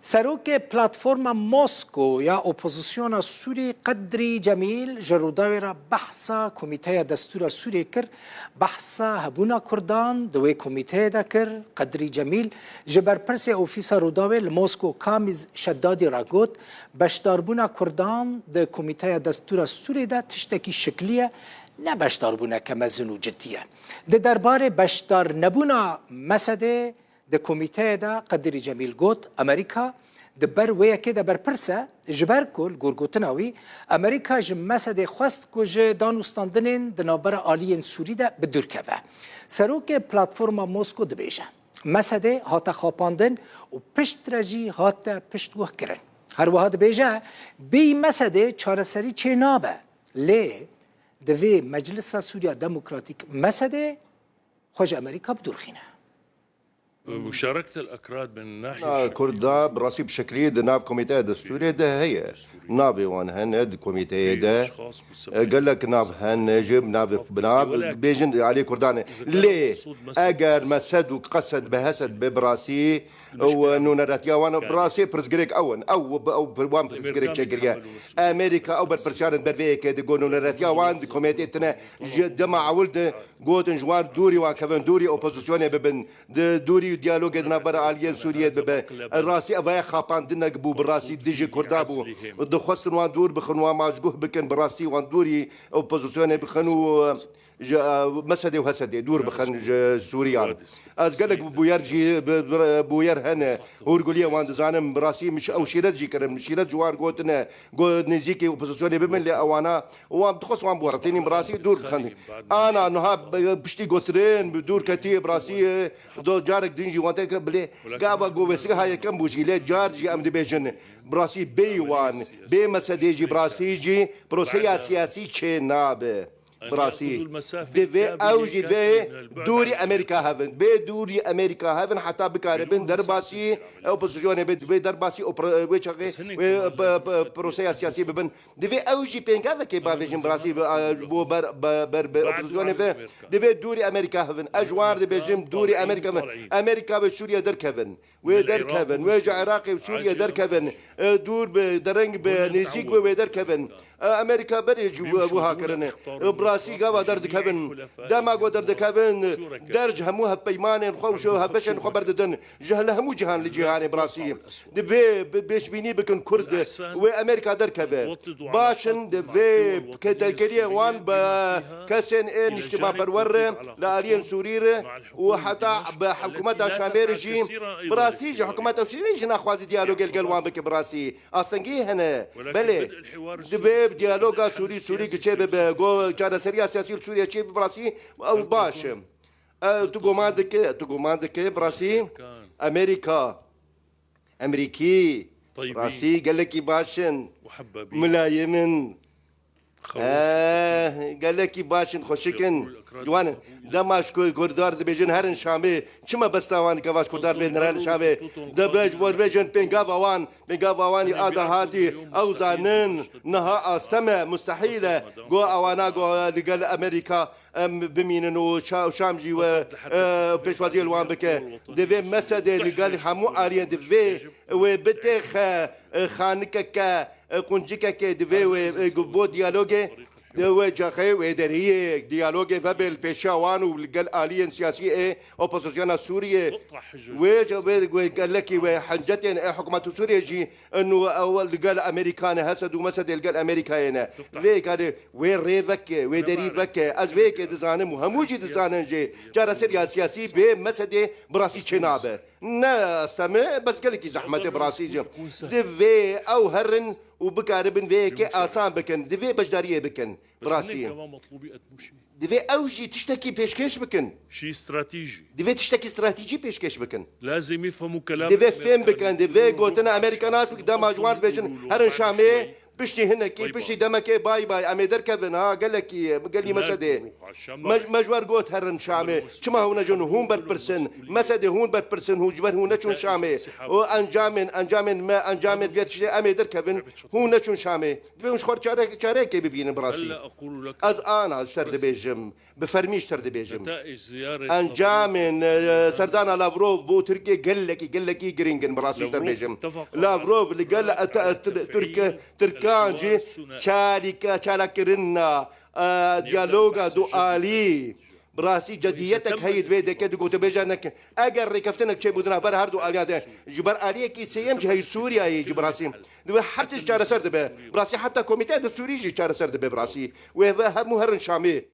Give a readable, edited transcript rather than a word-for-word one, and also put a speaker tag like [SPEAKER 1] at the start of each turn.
[SPEAKER 1] سروک پلاتفورم موسکو یا اپوزیسیون سوری قدری جمیل جروداوی را بحثا کمیته دستور سوری کر بحثا هبونا کردان دوی کمیته دا کر قدری جمیل جبر پرس اوفیسا روداوی لموسکو کامیز شدادی را گوت بشداربونا کردان ده کمیته دستور سوری دا تشتکی شکلیه نه بشداربونا کمزن و جدیه ده درباره بشدار نبونا مسده د کمیته دا قدری جمیل گوت امریکا د بر ویا کې د برپرسه جبر کول ګورګوتناوی امریکا جمسه خواست کو ج دانوستاندنین د نابر عالی سوری ده بدور کبه سروک پلاتفورم موسکو د بیجه مسده هات خاپاندن و پشت رجی هات پشت وه کرن هر وها د بیجه بی مسده چارسری چه نابه لی دوی مجلس سوریا دموکراتیک مسده خوش امریکا بدور خینه
[SPEAKER 2] مشاركة الأكراد من ناحية
[SPEAKER 3] كردا براسي بشكلية ناف كوميتي دستوري ده هي نافي وان هن كوميتي ده قال لك ناف هن جيب ناف بناف بيجن عليه كردان ليه اگر مسد وقصد بهسد ببراسي ونونراتيا وانا براسي برسجريك او وان برسجريك شجريا امريكا او برشان برفيك دي نونراتيا وان كوميتي تنا جماعه ولد جوتن جوار دوري وان كفن دوري اوبوزيسيون ببن دوري ديالوج نابر عاليين سوريا ببا الراسي افاي خاطان دنا قبو براسي ديجي كردابو دخصن وان دور بخنوا ماجقوه بكن براسي وان دوري اوبوزيسيون بخنو مسدي وهسدي دور بخن سوريان از قالك بويرجي بوير هنا هورغوليا وان زانم براسي مش او شيرت جي كرم شيرت جوار قوتنا قوت نزيكي اوبوزيسيون بمن لي اوانا وان تخص وان بورتيني براسي دور بخن انا نهاب بشتي قطرين بدور كتي براسي دو جارك دنجي وانت بلي قابا قوسي هاي كم بوجيلات جارجي ام دي بيجن براسي بيوان بي مسدي براسي جي بروسيا سياسي تشي نابه براسي دفي اوجي دفي دوري امريكا هافن بي دوري امريكا هافن حتى بكاربن درباسي اوبوزيسيون بي درباسي ويشغي بروسيا سياسي ببن دفي اوجي بينكا كي بافيجن براسي بو بر اوبوزيسيون دفي دوري امريكا هافن اجوار دي بيجم دوري امريكا بسوريا دركفن ودركفن ويجا عراقي وسوريا دركفن دور بدرنج بنيزيك ودركفن امريكا بريج وها كرنه براسي قوا درد كفن دما قوا درد كفن درج هموها بيمان خوشو هبشن خبر ددن جهل همو جهان لجهان براسي دبي بيش بيني بكن كرد وامريكا در كفن باشن دبي كتلكريه وان بكسن ان اجتماع برور لالين سورير وحتى بحكومه شاميرجي براسي حكومه سوريا جنا خوازي ديالوج القلوان بك براسي اصنجي هنا بلي دبي ديالوجا سوري كتشي بجو كان سريع سياسي سوريا شيء براسي او باش تقومادك براسي امريكي براسي قال لك باشن ملايمن قال لك باشن خوشكن جوان دماش كردار دبيجن هرن شامي چما بستاوان كواش كردار بين هرن شامي دبج ور بيجن بينغاوان ادا هاتي او زانن نها استمع مستحيله جو اوانا جو لقال امريكا بمينن وشامجي و بيشوازي الوان بك دفي مسد لقال حمو اريان دفي وبتخ خانكك قنجكك دفي وبو ديالوجي وجاخي ودريه ديالوج فبل بيشاوان والقال آليين سياسية أوبوزيسيون سوريا وقال لك وحنجتين حكومة سوريا جي إنه أول قال أمريكان هسد ومسد قال أمريكان في قال وين ريفك ودري فك از فيك دزانم وهموجي دزانن جي جرى سياسي بمسد براسي شنابه نا استمع بس قال لك زحمة براسي جي دفي أو هرن وبكاربن فيك آسان بكن دفي بجدارية بكن براسي دفي أوجي تشتكي بيشكش بكن
[SPEAKER 2] شيء استراتيجي
[SPEAKER 3] دفي تشتكي استراتيجي بيشكش بكن
[SPEAKER 2] لازم يفهموا كلام
[SPEAKER 3] دفي فهم بكن دفي قلتنا أمريكا ناس قدام أجوان بيجن هرن شامي بشتي هنكي بشتي دمكي باي باي أمي دركبن ها قال لي مسدي مجوار قوت هرن شامي شما هو نجون هون بربرسن مسدي هون بربرسن هو جبر هو نشون شامي وأنجامن ما أنجامن بيت شتي أمي دركبن هو نشون شامي دفعون شخور شارك ببين براسي از أنا اشترد بيجم بفرميش اشترد بيجم أنجامن سردانا لافروف بو تركي قال لك جرينجن براسي اشترد بيجم لافروف اللي قال تركانجي شاركرنا ديالوغا دوالي براسي جديتك هي دويدك كدو تبجانك اگر ركفتنك شي بودنا بر هردو الياده جبر عليك سيم جهي سوريا يجي براسي دو حتى جار سرد براسي حتى كوميتي السوري جي جار سرد براسي وهذا مهرن شامي